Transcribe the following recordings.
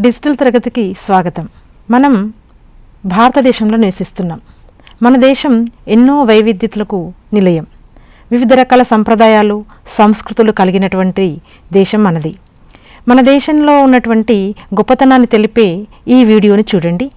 Digital తరగతికి స్వాగతం. మనం భారతదేశంలో నివసిస్తున్నాం. మన దేశం ఎన్నో వైవిధ్యతలకు నిలయం. వివిధ రకాల సంప్రదాయాలు, సంస్కృతులు కలిగినటువంటి దేశం మనది. మన దేశంలో ఉన్నటువంటి గొప్పతనాన్ని తెలిపే ఈ వీడియోని చూడండి.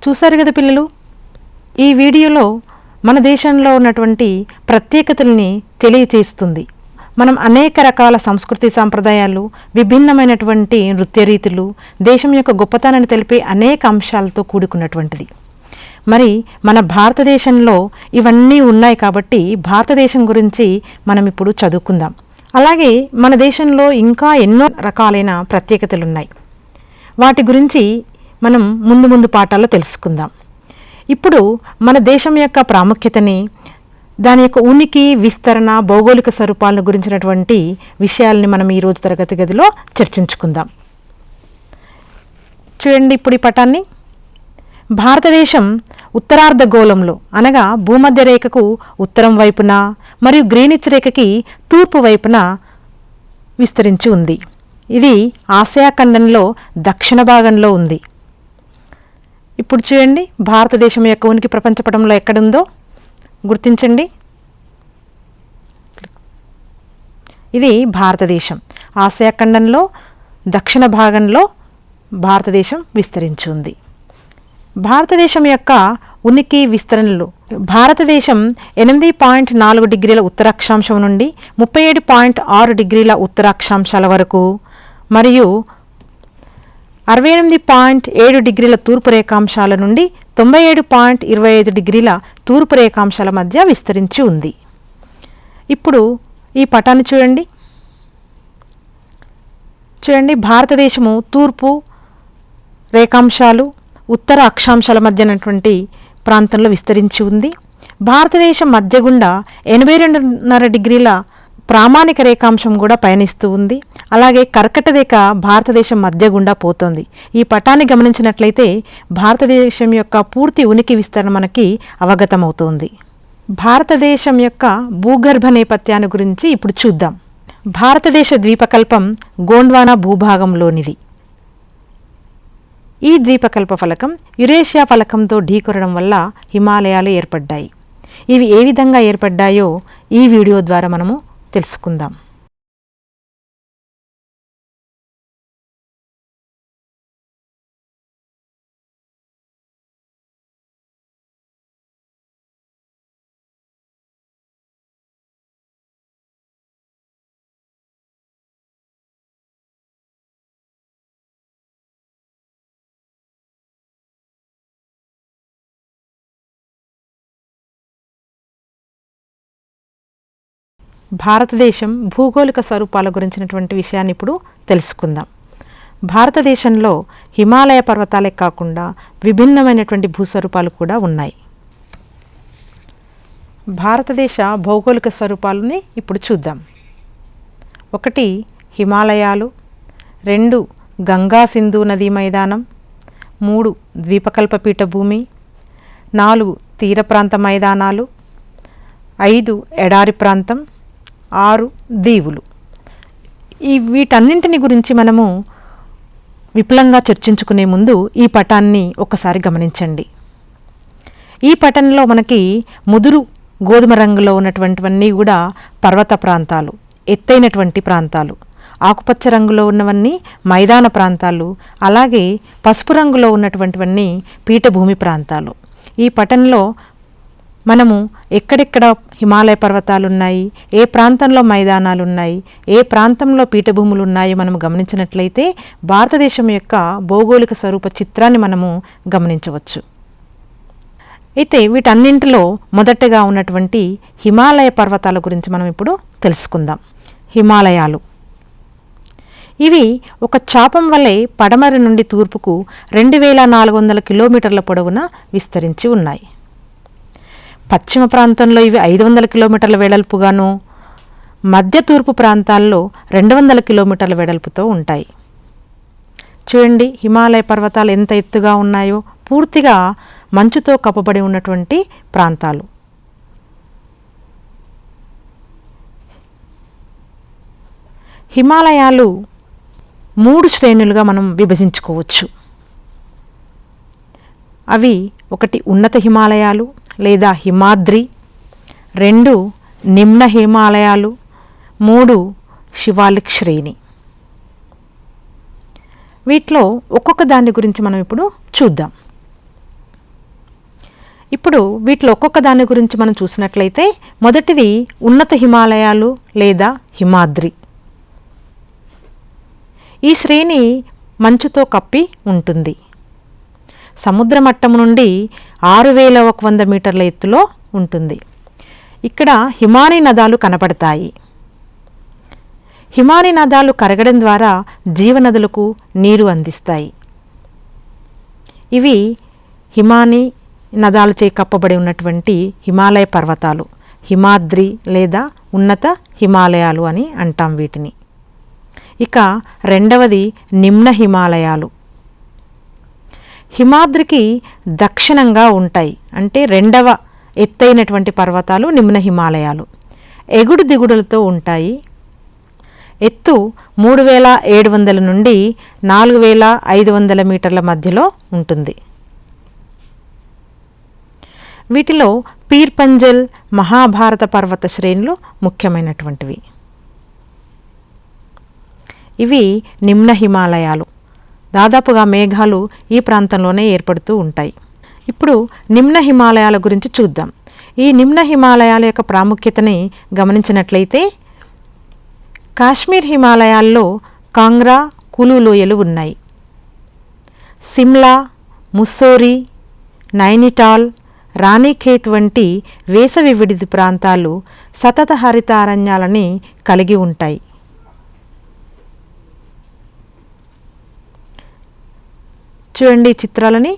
చూశారు కదా పిల్లలు, ఈ వీడియోలో మన దేశంలో ఉన్నటువంటి ప్రత్యేకతల్ని తెలియచేస్తుంది. మనం అనేక రకాల సంస్కృతి సాంప్రదాయాలు, విభిన్నమైనటువంటి నృత్య రీతులు, దేశం యొక్క గొప్పతనాన్ని తెలిపే అనేక అంశాలతో కూడుకున్నటువంటిది. మరి మన భారతదేశంలో ఇవన్నీ ఉన్నాయి కాబట్టి భారతదేశం గురించి మనం ఇప్పుడు చదువుకుందాం. అలాగే మన దేశంలో ఇంకా ఎన్నో రకాలైన ప్రత్యేకతలు ఉన్నాయి. వాటి గురించి మనం ముందు పాఠాల్లో తెలుసుకుందాం. ఇప్పుడు మన దేశం యొక్క ప్రాముఖ్యతని, దాని యొక్క ఉనికి, విస్తరణ, భౌగోళిక స్వరూపాలను గురించినటువంటి విషయాల్ని మనం ఈరోజు తరగతి గదిలో చర్చించుకుందాం. చూడండి ఇప్పుడు ఈ పటాన్ని. భారతదేశం ఉత్తరార్ధగోళంలో అనగా భూమధ్య రేఖకు ఉత్తరం వైపున మరియు గ్రీనిచ్ రేఖకి తూర్పు వైపున విస్తరించి ఉంది. ఇది ఆసియా ఖండంలో దక్షిణ భాగంలో ఉంది. ఇప్పుడు చూడండి భారతదేశం యొక్క ఉనికి ప్రపంచపటంలో ఎక్కడుందో గుర్తించండి. ఇది భారతదేశం ఆసియా ఖండంలో దక్షిణ భాగంలో భారతదేశం విస్తరించి ఉంది. భారతదేశం యొక్క ఉనికి విస్తరణలు భారతదేశం 8.4 డిగ్రీల ఉత్తర అక్షాంశం నుండి 37.6 డిగ్రీల ఉత్తర అక్షాంశాల వరకు మరియు 68.7 డిగ్రీల తూర్పు రేఖాంశాల నుండి 97.25 డిగ్రీల తూర్పు రేఖాంశాల మధ్య విస్తరించి ఉంది. ఇప్పుడు ఈ పటాన్ని చూడండి. భారతదేశము తూర్పు రేఖాంశాలు ఉత్తర అక్షాంశాల మధ్యనటువంటి ప్రాంతంలో విస్తరించి ఉంది. భారతదేశం మధ్య గుండా 82.5 డిగ్రీల ప్రామాణిక రేఖాంశం కూడా పయనిస్తూ ఉంది. అలాగే కర్కట రేఖ భారతదేశం మధ్య గుండా పోతోంది. ఈ పటాన్ని గమనించినట్లయితే భారతదేశం యొక్క పూర్తి ఉనికి విస్తరణ మనకి అవగతమవుతోంది. భారతదేశం యొక్క భూగర్భ నేపథ్యాన్ని గురించి ఇప్పుడు చూద్దాం. భారతదేశ ద్వీపకల్పం గోండ్వానా భూభాగంలోనిది. ఈ ద్వీపకల్ప ఫలకం యురేషియా ఫలకంతో ఢీకొనడం వల్ల హిమాలయాలు ఏర్పడ్డాయి. ఇవి ఏ విధంగా ఏర్పడ్డాయో ఈ వీడియో ద్వారా మనము తెలుసుకుందాం. భారతదేశం భూగోళిక స్వరూపాల గురించినటువంటి విషయాన్ని ఇప్పుడు తెలుసుకుందాం. భారతదేశంలో హిమాలయ పర్వతాలే కాకుండా విభిన్నమైనటువంటి భూస్వరూపాలు కూడా ఉన్నాయి. భారతదేశ భౌగోళిక స్వరూపాలని ఇప్పుడు చూద్దాం. 1 హిమాలయాలు, 2 గంగా సింధు నదీ మైదానం, 3 ద్వీపకల్ప పీఠభూమి, 4 తీర ప్రాంత మైదానాలు, 5 ఎడారి ప్రాంతం, 6 దీవులు. వీటన్నింటిని గురించి మనము విపులంగా చర్చించుకునే ముందు ఈ పటాన్ని ఒకసారి గమనించండి. ఈ పటంలో మనకి ముదురు గోధుమ రంగులో ఉన్నటువంటివన్నీ కూడా పర్వత ప్రాంతాలు, ఎత్తైనటువంటి ప్రాంతాలు. ఆకుపచ్చ రంగులో ఉన్నవన్నీ మైదాన ప్రాంతాలు, అలాగే పసుపు రంగులో ఉన్నటువంటివన్నీ పీఠభూమి ప్రాంతాలు. ఈ పటంలో మనము ఎక్కడెక్కడ హిమాలయ పర్వతాలు ఉన్నాయి, ఏ ప్రాంతంలో మైదానాలు ఉన్నాయి, ఏ ప్రాంతంలో పీఠభూములు ఉన్నాయో మనం గమనించినట్లయితే భారతదేశం యొక్క భౌగోళిక స్వరూప చిత్రాన్ని మనము గమనించవచ్చు. అయితే వీటన్నింటిలో మొదటగా ఉన్నటువంటి హిమాలయ పర్వతాల గురించి మనం ఇప్పుడు తెలుసుకుందాం. హిమాలయాలు ఇవి ఒక చాపం వలె పడమర నుండి తూర్పుకు 2400 కిలోమీటర్ల పొడవున విస్తరించి ఉన్నాయి. పశ్చిమ ప్రాంతంలో ఇవి 500 కిలోమీటర్ల వెడల్పుగాను, మధ్య తూర్పు ప్రాంతాల్లో 200 కిలోమీటర్ల వెడల్పుతో ఉంటాయి. చూడండి హిమాలయ పర్వతాలు ఎంత ఎత్తుగా ఉన్నాయో, పూర్తిగా మంచుతో కప్పబడి ఉన్నటువంటి ప్రాంతాలు. హిమాలయాలు 3 శ్రేణులుగా మనం విభజించుకోవచ్చు. అవి 1 ఉన్నత హిమాలయాలు లేదా హిమాద్రి, 2 నిమ్న హిమాలయాలు, 3 శివాలిక్ శ్రేణి. వీటిలో ఒక్కొక్క దాని గురించి మనం ఇప్పుడు చూద్దాం. ఇప్పుడు వీటిలో ఒక్కొక్క దాని గురించి మనం చూసినట్లయితే మొదటిది ఉన్నత హిమాలయాలు లేదా హిమాద్రి. ఈ శ్రేణి మంచుతో కప్పి ఉంటుంది. సముద్ర మట్టం నుండి 6100 మీటర్ల ఎత్తులో ఉంటుంది. ఇక్కడ హిమానీ నదాలు కనపడతాయి. హిమానీ నదాలు కరగడం ద్వారా జీవనదులకు నీరు అందిస్తాయి. ఇవి హిమానీ నదాలచే కప్పబడి ఉన్నటువంటి హిమాలయ పర్వతాలు. హిమాద్రి లేదా ఉన్నత హిమాలయాలు అని అంటాం వీటిని. ఇక రెండవది నిమ్న హిమాలయాలు. హిమాద్రికి దక్షిణంగా ఉంటాయి, అంటే రెండవ ఎత్తైనటువంటి పర్వతాలు నిమ్న హిమాలయాలు. ఎగుడు దిగుడులతో ఉంటాయి. ఎత్తు 3700 నుండి 4500 మీటర్ల మధ్యలో ఉంటుంది. వీటిలో పీర్ పంజల్, మహాభారత పర్వత శ్రేణులు ముఖ్యమైనటువంటివి. ఇవి నిమ్న హిమాలయాలు. దాదాపుగా మేఘాలు ఈ ప్రాంతంలోనే ఏర్పడుతూ ఉంటాయి. ఇప్పుడు నిమ్న హిమాలయాల గురించి చూద్దాం. ఈ నిమ్న హిమాలయాల యొక్క ప్రాముఖ్యతని గమనించినట్లయితే కాశ్మీర్ హిమాలయాల్లో కాంగ్రా, కులు లోయలు ఉన్నాయి. సిమ్లా, ముస్సోరీ, నైనిటాల్, రాణిఖేత్ వంటి వేసవి విడిది ప్రాంతాలు సతత హరిత అరణ్యాలని కలిగి ఉంటాయి. చూడండి చిత్రాలని.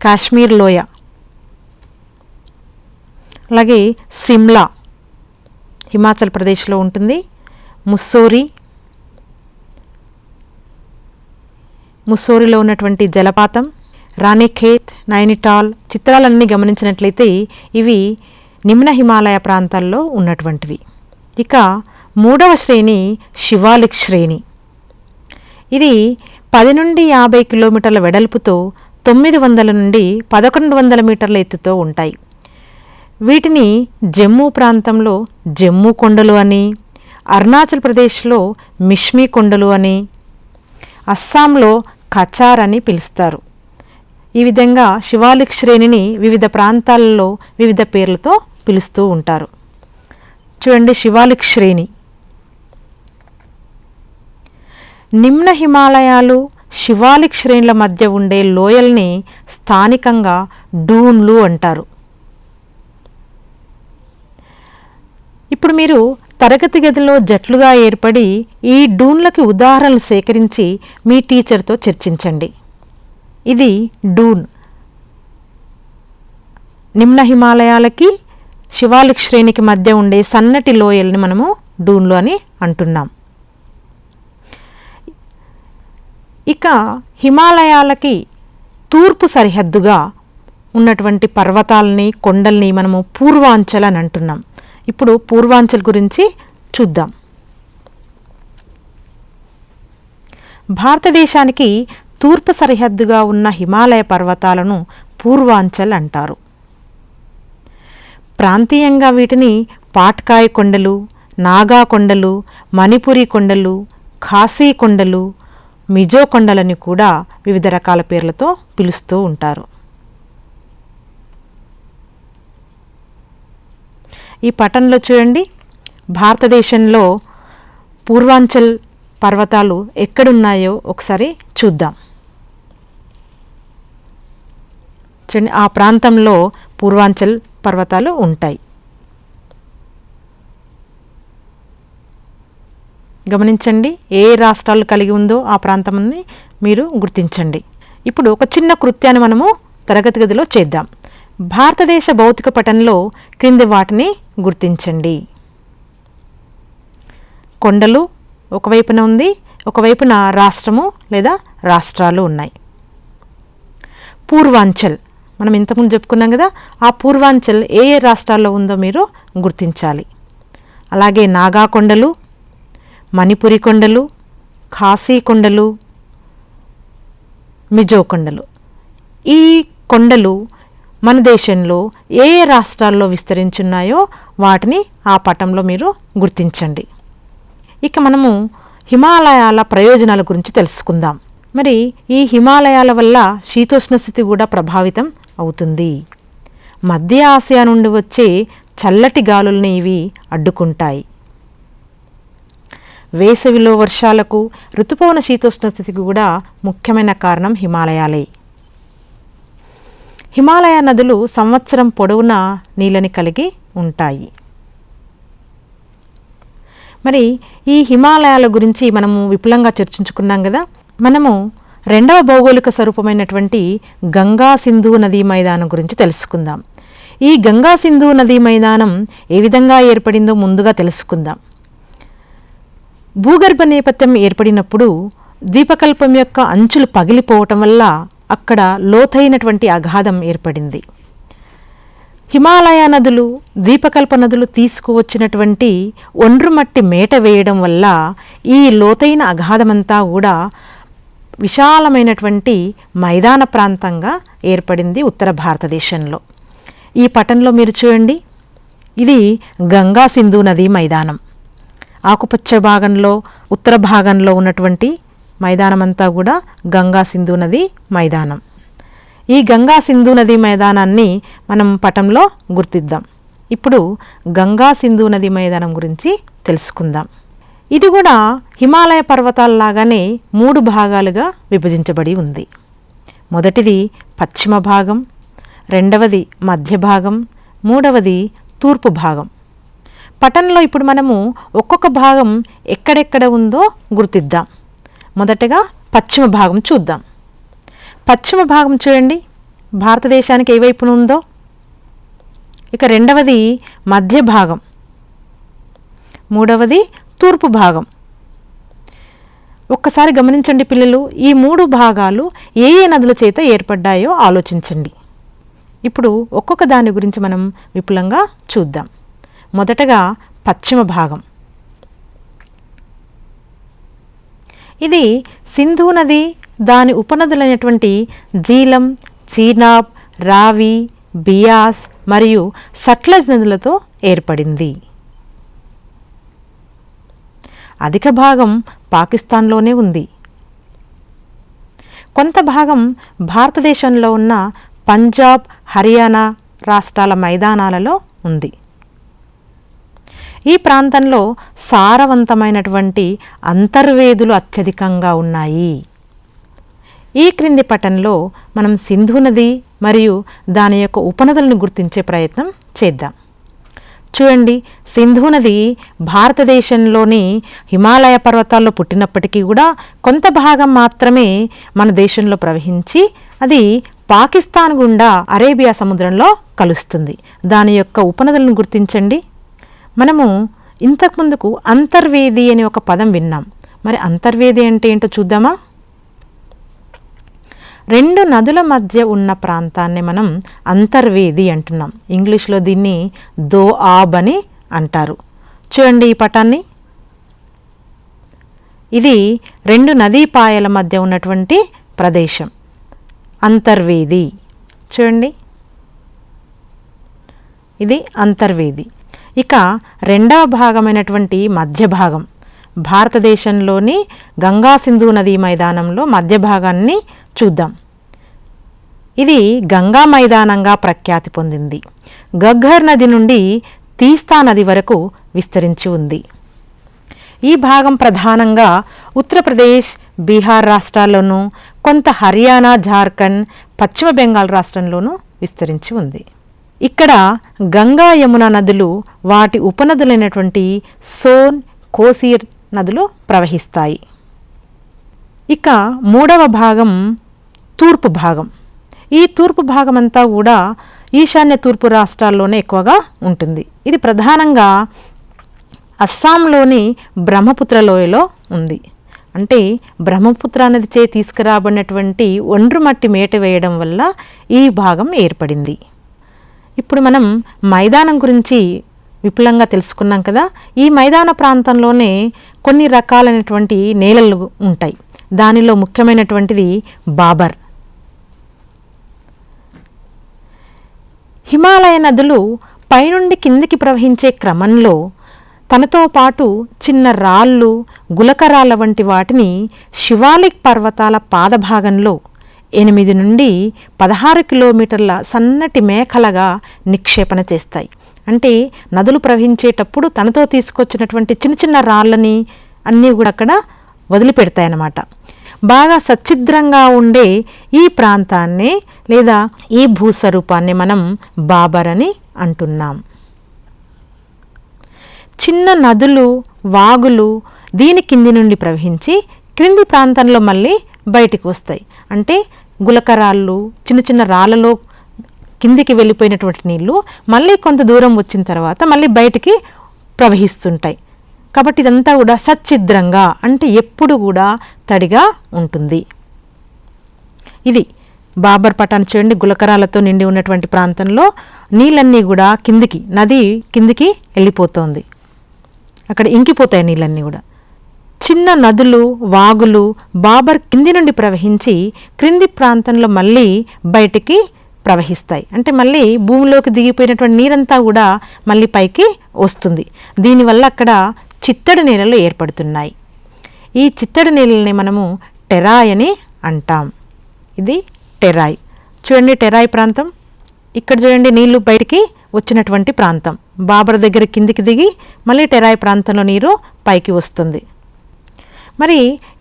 కాశ్మీర్ లోయ, అలాగే సిమ్లా హిమాచల్ ప్రదేశ్లో ఉంటుంది. ముస్సోరీలో ఉన్నటువంటి జలపాతం, రాణిఖేత్, నైనిటాల్ చిత్రాలన్నీ గమనించినట్లయితే ఇవి నిమ్న హిమాలయ ప్రాంతాల్లో ఉన్నటువంటివి. ఇక మూడవ శ్రేణి శివాలిక్ శ్రేణి. ఇది 10 నుండి 50 కిలోమీటర్ల వెడల్పుతో 900 నుండి 1100 మీటర్ల ఎత్తుతో ఉంటాయి. వీటిని జమ్మూ ప్రాంతంలో జమ్మూ కొండలు అని, అరుణాచల్ ప్రదేశ్లో మిష్మీ కొండలు అని, అస్సాంలో కచార్ అని పిలుస్తారు. ఈ విధంగా శివాలిక్ శ్రేణిని వివిధ ప్రాంతాలలో వివిధ పేర్లతో పిలుస్తూ ఉంటారు. చూడండి శివాలిక్ శ్రేణి. నిమ్న హిమాలయాలు, శివాలిక్ శ్రేణుల మధ్య ఉండే లోయల్ని స్థానికంగా డూన్లు అంటారు. ఇప్పుడు మీరు తరగతి గదిలో జట్లుగా ఏర్పడి ఈ డూన్లకి ఉదాహరణలు సేకరించి మీ టీచర్తో చర్చించండి. ఇది డూన్. నిమ్న హిమాలయాలకి శివాలిక్ శ్రేణికి మధ్య ఉండే సన్నటి లోయల్ని మనము డూన్లు అని అంటున్నాం. ఇక హిమాలయాలకి తూర్పు సరిహద్దుగా ఉన్నటువంటి పర్వతాలని, కొండల్ని మనము పూర్వాంచల్ అని అంటున్నాం. ఇప్పుడు పూర్వాంచల్ గురించి చూద్దాం. భారతదేశానికి తూర్పు సరిహద్దుగా ఉన్న హిమాలయ పర్వతాలను పూర్వాంచల్ అంటారు. ప్రాంతీయంగా వీటిని పాట్కాయ్ కొండలు, నాగా కొండలు, మణిపురి కొండలు, ఖాసీ కొండలు, మిజో కొండలని కూడా వివిధ రకాల పేర్లతో పిలుస్తూ ఉంటారు. ఈ పటంలో చూడండి, భారతదేశంలో పూర్వాంచల్ పర్వతాలు ఎక్కడున్నాయో ఒకసారి చూద్దాం. చూడండి, ఆ ప్రాంతంలో పూర్వాంచల్ పర్వతాలు ఉంటాయి. గమనించండి, ఏ రాష్ట్రాలు కలిగి ఉందో ఆ ప్రాంతాన్ని మీరు గుర్తించండి. ఇప్పుడు ఒక చిన్న కృత్యాన్ని మనము తరగతి గదిలో చేద్దాం. భారతదేశ భౌతిక పటంలో క్రింది వాటిని గుర్తించండి. కొండలు ఒకవైపున ఉంది, ఒకవైపున రాష్ట్రము లేదా రాష్ట్రాలు ఉన్నాయి. పూర్వాంచల్ మనం ఇంతకుముందు చెప్పుకున్నాం కదా, ఆ పూర్వాంచల్ ఏ ఏ రాష్ట్రాల్లో ఉందో మీరు గుర్తించాలి. అలాగే నాగా కొండలు, మణిపురి కొండలు, ఖాసీ కొండలు, మిజో కొండలు. ఈ కొండలు మన దేశంలో ఏ ఏ రాష్ట్రాల్లో విస్తరించున్నాయో వాటిని ఆ పటంలో మీరు గుర్తించండి. ఇక మనము హిమాలయాల ప్రయోజనాల గురించి తెలుసుకుందాం. మరి ఈ హిమాలయాల వల్ల శీతోష్ణ స్థితి కూడా ప్రభావితం అవుతుంది. మధ్య ఆసియా నుండి వచ్చే చల్లటి గాలుల్ని ఇవి అడ్డుకుంటాయి. వేసవిలో వర్షాలకు, ఋతుపవన శీతోష్ణ స్థితికి కూడా ముఖ్యమైన కారణం హిమాలయాలే. హిమాలయ నదులు సంవత్సరం పొడవునా నీళ్ళని కలిగి ఉంటాయి. మరి ఈ హిమాలయాల గురించి మనము విపులంగా చర్చించుకున్నాం కదా. మనము రెండవ భౌగోళిక స్వరూపమైనటువంటి గంగా సింధు నదీ మైదానం గురించి తెలుసుకుందాం. ఈ గంగా సింధు నదీ మైదానం ఏ విధంగా ఏర్పడిందో ముందుగా తెలుసుకుందాం. భూగర్భ నేపథ్యం ఏర్పడినప్పుడు ద్వీపకల్పం యొక్క అంచులు పగిలిపోవటం వల్ల అక్కడ లోతైనటువంటి అగాధం ఏర్పడింది. హిమాలయ నదులు, ద్వీపకల్ప నదులు తీసుకువచ్చినటువంటి ఒండ్రుమట్టి మేట వేయడం వల్ల ఈ లోతైన అగాధమంతా కూడా విశాలమైనటువంటి మైదాన ప్రాంతంగా ఏర్పడింది ఉత్తర భారతదేశంలో. ఈ పటంలో మీరు చూడండి, ఇది గంగా సింధు నదీ మైదానం. ఆకుపచ్చ భాగంలో ఉత్తర భాగంలో ఉన్నటువంటి మైదానమంతా కూడా గంగా సింధు నది మైదానం. ఈ గంగా సింధు నది మైదానాన్ని మనం పటంలో గుర్తిద్దాం. ఇప్పుడు గంగా సింధు నది మైదానం గురించి తెలుసుకుందాం. ఇది కూడా హిమాలయ పర్వతాల్లాగానే 3 భాగాలుగా విభజించబడి ఉంది. మొదటిది పశ్చిమ భాగం, రెండవది మధ్య భాగం, మూడవది తూర్పు భాగం. పటంలో ఇప్పుడు మనము ఒక్కొక్క భాగం ఎక్కడెక్కడ ఉందో గుర్తిద్దాం. మొదటగా పశ్చిమ భాగం చూద్దాం. పశ్చిమ భాగం చూడండి, భారతదేశానికి ఏ వైపున ఉందో. ఇక రెండవది మధ్య భాగం, మూడవది తూర్పు భాగం. ఒక్కసారి గమనించండి పిల్లలు, ఈ 3 భాగాలు ఏ ఏ నదుల చేత ఏర్పడ్డాయో ఆలోచించండి. ఇప్పుడు ఒక్కొక్క దాని గురించి మనం విపులంగా చూద్దాం. మొదటగా పశ్చిమ భాగం. ఇది సింధు నది, దాని ఉపనదులైనటువంటి జీలం, చీనాబ్, రావి, బియాస్ మరియు సట్లజ్ నదులతో ఏర్పడింది. అధిక భాగం పాకిస్తాన్లోనే ఉంది. కొంత భాగం భారతదేశంలో ఉన్న పంజాబ్, హర్యానా రాష్ట్రాల మైదానాలలో ఉంది. ఈ ప్రాంతంలో సారవంతమైనటువంటి అంతర్వేదులు అత్యధికంగా ఉన్నాయి. ఈ క్రింది పటంలో మనం సింధు నది మరియు దాని యొక్క ఉపనదులను గుర్తించే ప్రయత్నం చేద్దాం. చూడండి, సింధు నది భారతదేశంలోని హిమాలయ పర్వతాల్లో పుట్టినప్పటికీ కూడా కొంత భాగం మాత్రమే మన దేశంలో ప్రవహించి అది పాకిస్తాన్ గుండా అరేబియా సముద్రంలో కలుస్తుంది. దాని యొక్క ఉపనదులను గుర్తించండి. మనము ఇంతకుముందుకు అంతర్వేది అని ఒక పదం విన్నాం. మరి అంతర్వేది అంటే ఏంటో చూద్దామా? 2 నదుల మధ్య ఉన్న ప్రాంతాన్ని మనం అంతర్వేది అంటున్నాం. ఇంగ్లీష్లో దీన్ని దోఆబ్ అని అంటారు. చూడండి ఈ పటాన్ని, ఇది 2 నదీపాయల మధ్య ఉన్నటువంటి ప్రదేశం అంతర్వేది. చూడండి, ఇది అంతర్వేది. ఇక రెండవ భాగమైనటువంటి మధ్య భాగం, భారతదేశంలోని గంగా సింధు నదీ మైదానంలో మధ్య భాగాన్ని చూద్దాం. ఇది గంగా మైదానంగా ప్రఖ్యాతి పొందింది. గగ్గర్ నది నుండి తీస్తా నది వరకు విస్తరించి ఉంది. ఈ భాగం ప్రధానంగా ఉత్తరప్రదేశ్, బీహార్ రాష్ట్రాల్లోనూ, కొంత హర్యానా, జార్ఖండ్, పశ్చిమ బెంగాల్ రాష్ట్రంలోనూ విస్తరించి ఉంది. ఇక్కడ గంగా, యమున నదులు, వాటి ఉపనదులైనటువంటి సోన్, కోసీర్ నదులు ప్రవహిస్తాయి. ఇక మూడవ భాగం తూర్పు భాగం. ఈ తూర్పు భాగం అంతా కూడా ఈశాన్య తూర్పు రాష్ట్రాల్లోనే ఎక్కువగా ఉంటుంది. ఇది ప్రధానంగా అస్సాంలోని బ్రహ్మపుత్ర లోయలో ఉంది. అంటే బ్రహ్మపుత్ర నది చే తీసుకురాబడినటువంటి ఒండ్రుమట్టి మేట వేయడం వల్ల ఈ భాగం ఏర్పడింది. ఇప్పుడు మనం మైదానం గురించి విపులంగా తెలుసుకున్నాం కదా. ఈ మైదాన ప్రాంతంలోనే కొన్ని రకాలైనటువంటి నేలలు ఉంటాయి. దానిలో ముఖ్యమైనటువంటిది బాబర్. హిమాలయ నదులు పైనుండి కిందికి ప్రవహించే క్రమంలో తనతో పాటు చిన్న రాళ్ళు, గులకరాళ్ళ వంటి వాటిని శివాలిక్ పర్వతాల పాదభాగంలో 8 నుండి 16 కిలోమీటర్ల సన్నటి మేఖలగా నిక్షేపణ చేస్తాయి. అంటే నదులు ప్రవహించేటప్పుడు తనతో తీసుకొచ్చినటువంటి చిన్న చిన్న రాళ్ళని అన్నీ కూడా అక్కడ వదిలిపెడతాయన్నమాట. బాగా సచ్ఛిద్రంగా ఉండే ఈ ప్రాంతాన్ని లేదా ఈ భూస్వరూపాన్ని మనం బాబర్ అని అంటున్నాం. చిన్న నదులు, వాగులు దీని కింది నుండి ప్రవహించి క్రింది ప్రాంతంలో మళ్ళీ బయటికి వస్తాయి. అంటే గులకరాళ్ళు, చిన్న చిన్న రాళ్ళలో కిందికి వెళ్ళిపోయినటువంటి నీళ్లు మళ్ళీ కొంత దూరం వచ్చిన తర్వాత మళ్ళీ బయటికి ప్రవహిస్తుంటాయి. కాబట్టి ఇదంతా కూడా సచ్ఛిద్రంగా అంటే ఎప్పుడు కూడా తడిగా ఉంటుంది. ఇది బాబర్ పటాన్ చూడండి, గులకరాలతో నిండి ఉన్నటువంటి ప్రాంతంలో నీళ్ళన్నీ కూడా కిందికి, నది కిందికి వెళ్ళిపోతోంది. అక్కడ ఇంకిపోతాయి నీళ్ళన్నీ కూడా. చిన్న నదులు, వాగులు బాబర్ కింది నుండి ప్రవహించి క్రింది ప్రాంతంలో మళ్ళీ బయటికి ప్రవహిస్తాయి. అంటే మళ్ళీ భూమిలోకి దిగిపోయినటువంటి నీరంతా కూడా మళ్ళీ పైకి వస్తుంది. దీనివల్ల అక్కడ చిత్తడి నేలలు ఏర్పడుతున్నాయి. ఈ చిత్తడి నేలని మనము టెరాయ్ అని అంటాం. ఇది టెరాయ్. చూడండి టెరాయ్ ప్రాంతం, ఇక్కడ చూడండి నీళ్లు బయటికి వచ్చినటువంటి ప్రాంతం. బాబర్ దగ్గర కిందికి దిగి మళ్ళీ టెరాయ్ ప్రాంతంలో నీరు పైకి వస్తుంది. మరి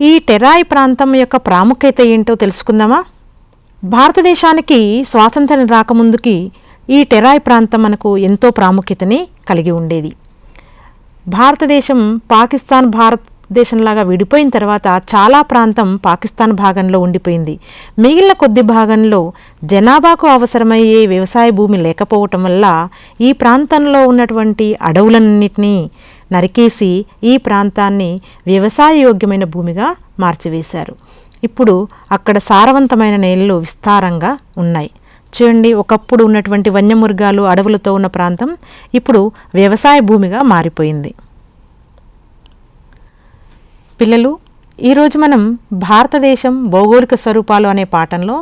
ఈ టెరాయ్ ప్రాంతం యొక్క ప్రాముఖ్యత ఏంటో తెలుసుకుందామా? భారతదేశానికి స్వాతంత్ర్యం రాకముందుకి ఈ టెరాయ్ ప్రాంతం మనకు ఎంతో ప్రాముఖ్యతని కలిగి ఉండేది. భారతదేశం భారతదేశంలాగా విడిపోయిన తర్వాత చాలా ప్రాంతం పాకిస్తాన్ భాగంలో ఉండిపోయింది. మిగిలిన కొద్ది భాగంలో జనాభాకు అవసరమయ్యే వ్యవసాయ భూమి లేకపోవటం వల్ల ఈ ప్రాంతంలో ఉన్నటువంటి అడవులన్నింటినీ నరికేసి ఈ ప్రాంతాన్ని వ్యవసాయ యోగ్యమైన భూమిగా మార్చివేశారు. ఇప్పుడు అక్కడ సారవంతమైన నేలలు విస్తారంగా ఉన్నాయి. చూడండి, ఒకప్పుడు ఉన్నటువంటి వన్యమృగాలు అడవులతో ఉన్న ప్రాంతం ఇప్పుడు వ్యవసాయ భూమిగా మారిపోయింది. పిల్లలు, ఈరోజు మనం భారతదేశం భౌగోళిక స్వరూపాలు అనే పాఠంలో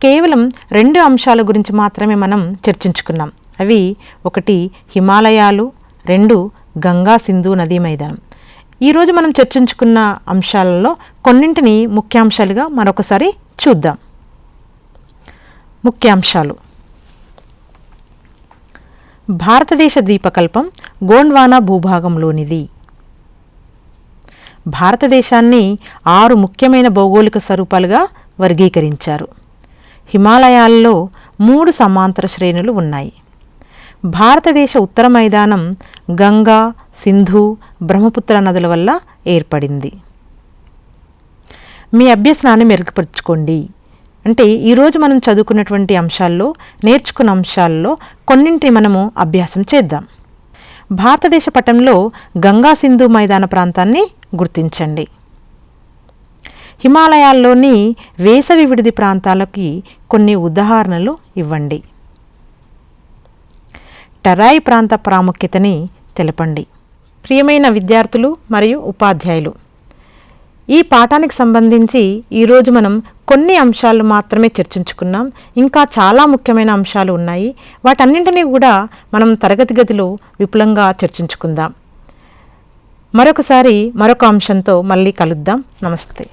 కేవలం 2 అంశాల గురించి మాత్రమే మనం చర్చించుకున్నాం. అవి 1 హిమాలయాలు, 2 గంగా సింధు నదీ మైదానం. ఈరోజు మనం చర్చించుకున్న అంశాలలో కొన్నింటిని ముఖ్యాంశాలుగా మరొకసారి చూద్దాం. ముఖ్యాంశాలు: భారతదేశ ద్వీపకల్పం గోండ్వానా భూభాగంలోనిది. భారతదేశాన్ని 6 ముఖ్యమైన భౌగోళిక స్వరూపాలుగా వర్గీకరించారు. హిమాలయాల్లో 3 సమాంతర శ్రేణులు ఉన్నాయి. భారతదేశ ఉత్తర మైదానం గంగా, సింధు, బ్రహ్మపుత్ర నదుల వల్ల ఏర్పడింది. మీ అభ్యసనాన్ని మెరుగుపరుచుకోండి. అంటే ఈరోజు మనం చదువుకున్నటువంటి అంశాల్లో, నేర్చుకున్న అంశాల్లో కొన్నింటిని మనము అభ్యాసం చేద్దాం. భారతదేశ పటంలో గంగా సింధు మైదాన ప్రాంతాన్ని గుర్తించండి. హిమాలయాల్లోని వేసవి విడిది ప్రాంతాలకి కొన్ని ఉదాహరణలు ఇవ్వండి. టెరాయ్ ప్రాంత ప్రాముఖ్యతని తెలపండి. ప్రియమైన విద్యార్థులు మరియు ఉపాధ్యాయులు, ఈ పాఠానికి సంబంధించి ఈరోజు మనం కొన్ని అంశాలు మాత్రమే చర్చించుకున్నాం. ఇంకా చాలా ముఖ్యమైన అంశాలు ఉన్నాయి. వాటన్నింటినీ కూడా మనం తరగతి గదిలో విపులంగా చర్చించుకుందాం. మరొకసారి మరొక అంశంతో మళ్ళీ కలుద్దాం. నమస్తే.